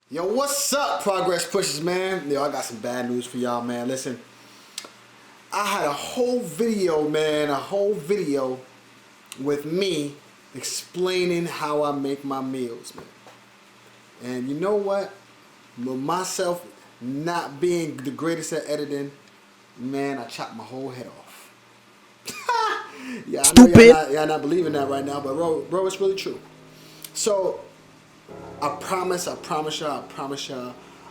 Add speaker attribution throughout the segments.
Speaker 1: Yo, what's up, Progress Pushers, man? Yo, I got some bad news for y'all, man. Listen, I had a whole video, man, with me explaining how I make my meals, man. And you know what? With myself not being the greatest at editing, man, I chopped my whole head off. Yeah, I know y'all not believing that right now, but bro, it's really true. So, I promise y'all,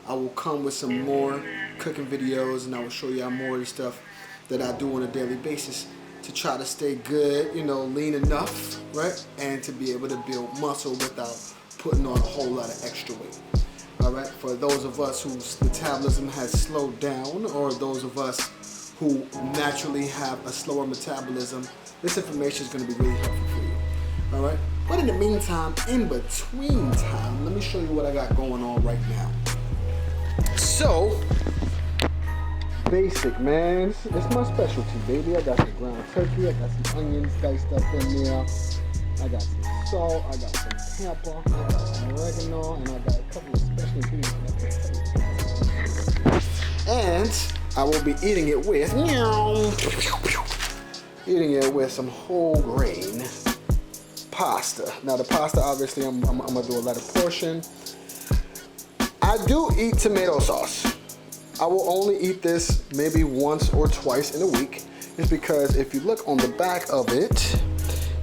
Speaker 1: I will come with some more cooking videos, and I will show y'all more of the stuff that I do on a daily basis to try to stay good, you know, lean enough, right? And to be able to build muscle without putting on a whole lot of extra weight. All right, for those of us whose metabolism has slowed down, or those of us who naturally have a slower metabolism, this information is going to be really helpful for you. All right, but in the meantime, in between time, let me show you what I got going on right now. So, basic, man. It's my specialty, baby. I got some ground turkey, I got some onions diced up in there, I got some salt, I got some pepper, I got some oregano, and I got a couple of special ingredients. And I will be eating it with some whole grain pasta. Now the pasta, obviously, I'm gonna do a lighter portion. I do eat tomato sauce. I will only eat this maybe once or twice in a week. It's because if you look on the back of it,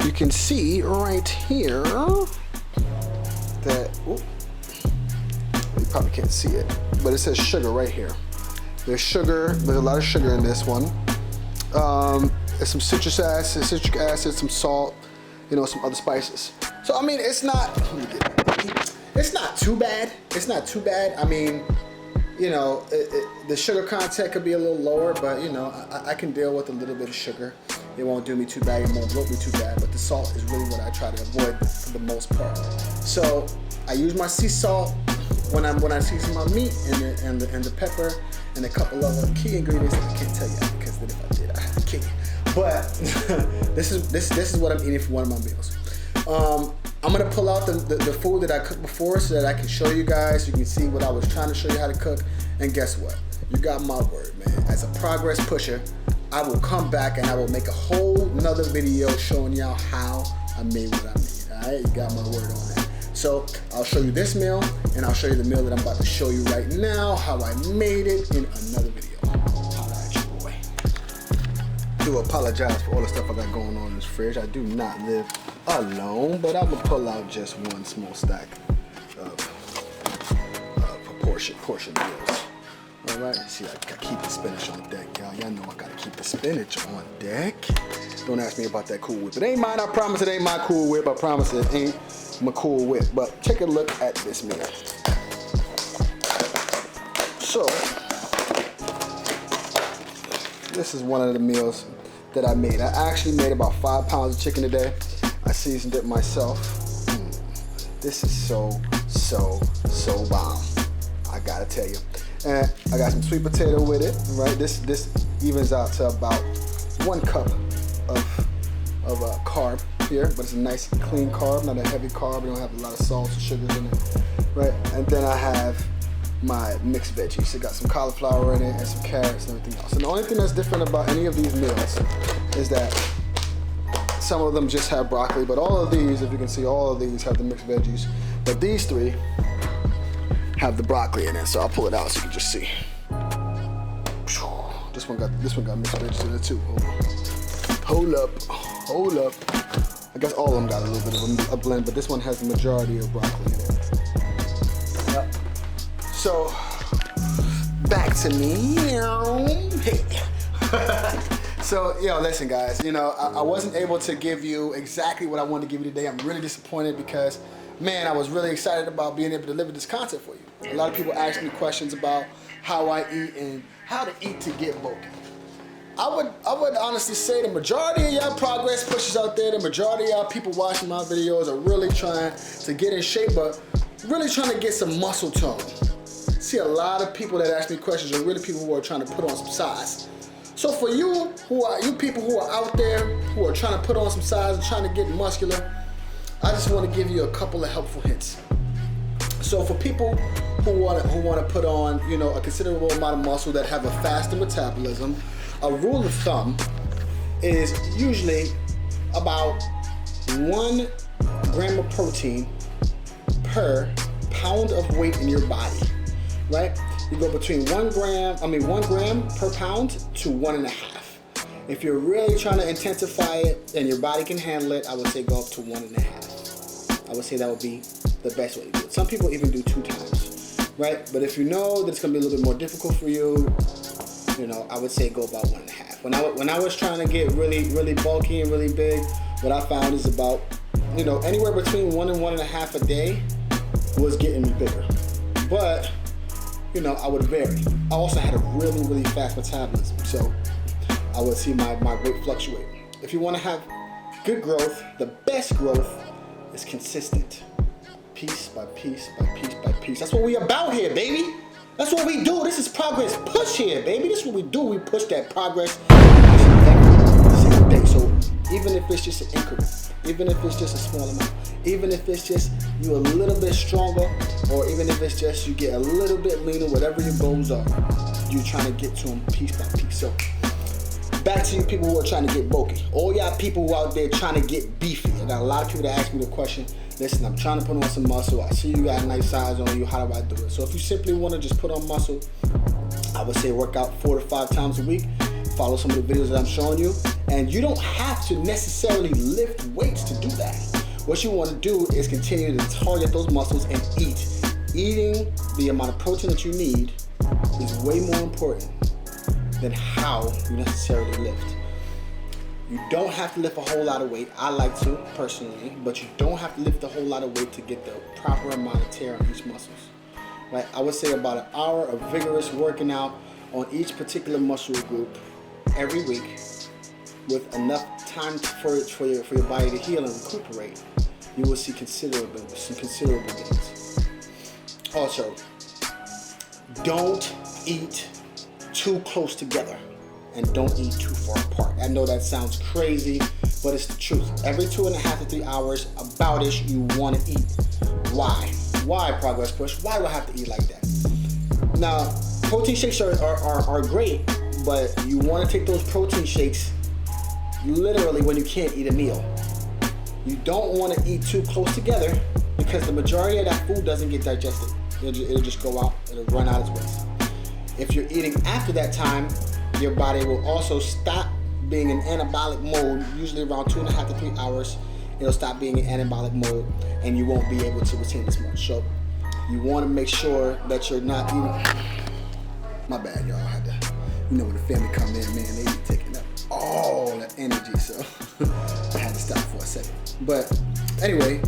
Speaker 1: you can see right here that, you probably can't see it, but it says sugar right here. There's sugar, there's a lot of sugar in this one. There's some citric acid, some salt, you know, some other spices. So, I mean, it's not too bad. It's not too bad. I mean, you know, the sugar content could be a little lower, but, you know, I can deal with a little bit of sugar. It won't do me too bad. It won't bloat me too bad. But the salt is really what I try to avoid for the most part. So I use my sea salt when I season my meat and the pepper and a couple of other key ingredients that I can't tell you because then if I did, I have to kill you. But this is what I'm eating for one of my meals. I'm gonna pull out the food that I cooked before so that I can show you guys. You can see what I was trying to show you how to cook. And guess what? You got my word, man. As a progress pusher, I will come back and I will make a whole nother video showing y'all how I made what I made. All right, you got my word on that. So I'll show you this meal, and I'll show you the meal that I'm about to show you right now, how I made it in another video. Holla at your boy. I do apologize for all the stuff I got going on in this fridge. I do not live alone, but I'm gonna pull out just one small stack of portion meals. All right, see, I keep the spinach on deck, y'all. Y'all know I gotta keep the spinach on deck. Don't ask me about that Cool Whip. It ain't mine, I promise it ain't my Cool Whip. I promise it ain't my Cool Whip. But take a look at this meal. So, this is one of the meals that I made. I actually made about 5 pounds of chicken today. I seasoned it myself. This is so bomb. I gotta tell you. And I got some sweet potato with it, right? This evens out to about 1 cup of carb here, but it's a nice clean carb, not a heavy carb. It don't have a lot of salts or sugars in it, right? And then I have my mixed veggies. It got some cauliflower in it and some carrots and everything else. And the only thing that's different about any of these meals is that some of them just have broccoli, but all of these, if you can see, all of these have the mixed veggies. But these 3 have the broccoli in it, so I'll pull it out so you can just see. This one got mixed veggies in it too. Hold up. I guess all of them got a little bit of a blend, but this one has the majority of broccoli in it. Yep. So back to me. So, listen, guys, I wasn't able to give you exactly what I wanted to give you today. I'm really disappointed because, man, I was really excited about being able to deliver this content for you. A lot of people ask me questions about how I eat and how to eat to get bulky. I would honestly say the majority of y'all progress pushers out there, the majority of y'all people watching my videos are really trying to get in shape, but really trying to get some muscle tone. See, a lot of people that ask me questions are really people who are trying to put on some size. So for you people who are out there who are trying to put on some size and trying to get muscular, I just want to give you a couple of helpful hints. So for people who want to put on, you know, a considerable amount of muscle that have a faster metabolism, a rule of thumb is usually about 1 gram of protein per pound of weight in your body, right? You go between 1 gram per pound to 1.5. If you're really trying to intensify it and your body can handle it, I would say go up to 1.5. I would say that would be the best way to do it. Some people even do 2 times, right? But if you know that it's gonna be a little bit more difficult for you, you know, I would say go about 1.5. When I was trying to get really bulky and really big, what I found is about, you know, anywhere between 1 and 1.5 a day was getting me bigger. But, you know, I would vary. I also had a really fast metabolism, so I would see my weight fluctuate. If you want to have good growth, the best growth is consistent. Piece by piece by piece by piece. That's what we about here, baby. That's what we do. This is progress push here, baby. This is what we do. We push that progress every single day. So even if it's just an increment, even if it's just a small amount, even if it's just you a little bit stronger, or even if it's just you get a little bit leaner, whatever your goals are, you're trying to get to them piece by piece. So back to you people who are trying to get bulky. All y'all people who out there trying to get beefy. I got a lot of people that ask me the question, listen, I'm trying to put on some muscle. I see you got a nice size on you. How do I do it? So if you simply want to just put on muscle, I would say work out 4 to 5 times a week. Follow some of the videos that I'm showing you. And you don't have to necessarily lift weights to do that. What you want to do is continue to target those muscles and eat. Eating the amount of protein that you need is way more important than how you necessarily lift. You don't have to lift a whole lot of weight. I like to, personally, but you don't have to lift a whole lot of weight to get the proper amount of tear on each muscles. Right? I would say about an hour of vigorous working out on each particular muscle group every week with enough time for your body to heal and recuperate, you will see some considerable gains. Also, don't eat too close together and don't eat too far apart. I know that sounds crazy, but it's the truth. Every 2.5 to 3 hours, about-ish, you want to eat. Why? Why, Progress Push? Why do I have to eat like that? Now, protein shakes are great, but you want to take those protein shakes literally when you can't eat a meal. You don't want to eat too close together because the majority of that food doesn't get digested. It'll just go out, it'll run out its waste. If you're eating after that time, your body will also stop being in anabolic mode, usually around 2.5 to 3 hours. It'll stop being in anabolic mode and you won't be able to retain as much. So you want to make sure that you're not eating. My bad, y'all. I had to, you know, when the family come in, man, they be taking up all that energy. So I had to stop for a second. But anyway,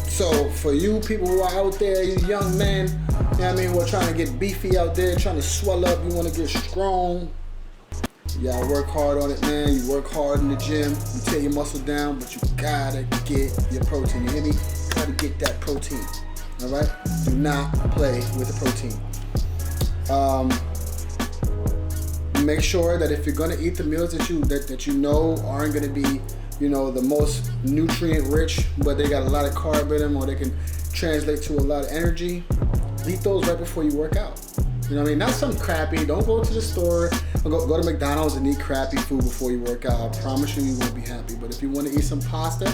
Speaker 1: so for you people who are out there, you young men, you know what I mean, who are trying to get beefy out there, trying to swell up, you want to get strong, y'all work hard on it, man. You work hard in the gym, you tear your muscle down, but you gotta get your protein. You hear me? You gotta get that protein. All right? Do not play with the protein. Make sure that if you're gonna eat the meals that you know aren't gonna be, you know, the most nutrient rich, but they got a lot of carb in them, or they can translate to a lot of energy, eat those right before you work out. You know what I mean? Not some crappy. Don't go to the store or go to McDonald's and eat crappy food before you work out. I promise you won't be happy. But if you want to eat some pasta,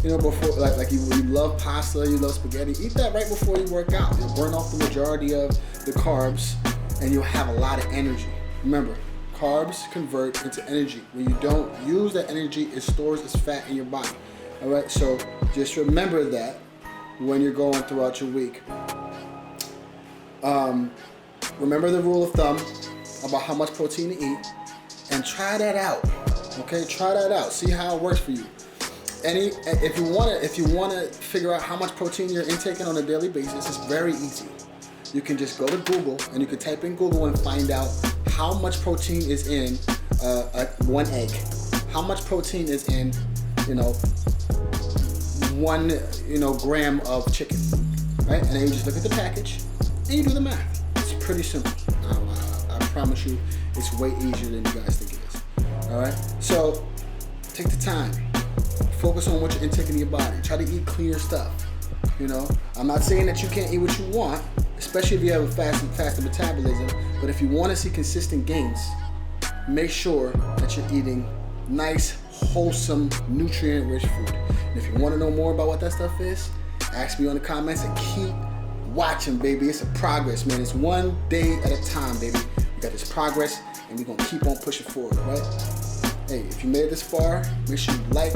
Speaker 1: you know, before, like you love pasta, you love spaghetti, eat that right before you work out. You'll burn off the majority of the carbs and you'll have a lot of energy. Remember, carbs convert into energy. When you don't use that energy, it stores as fat in your body. All right, so just remember that when you're going throughout your week. Remember the rule of thumb about how much protein to eat, and try that out. Okay, try that out. See how it works for you. If you wanna figure out how much protein you're intaking on a daily basis, it's very easy. You can just go to Google and you can type in Google and find out how much protein is in one egg. How much protein is in, 1 gram of chicken, right? And then you just look at the package and you do the math. It's pretty simple. I promise you, it's way easier than you guys think it is. All right. So take the time. Focus on what you're intaking in your body. Try to eat cleaner stuff. You know, I'm not saying that you can't eat what you want, especially if you have a faster metabolism. But if you want to see consistent gains, make sure that you're eating nice, wholesome, nutrient-rich food. And if you want to know more about what that stuff is, ask me on the comments and keep watching, baby. It's a progress, man. It's one day at a time, baby. We got this progress, and we're gonna keep on pushing forward, right? Hey, if you made it this far, make sure you like,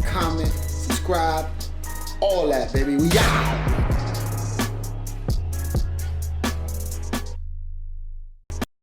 Speaker 1: comment, subscribe, all that, baby. We out.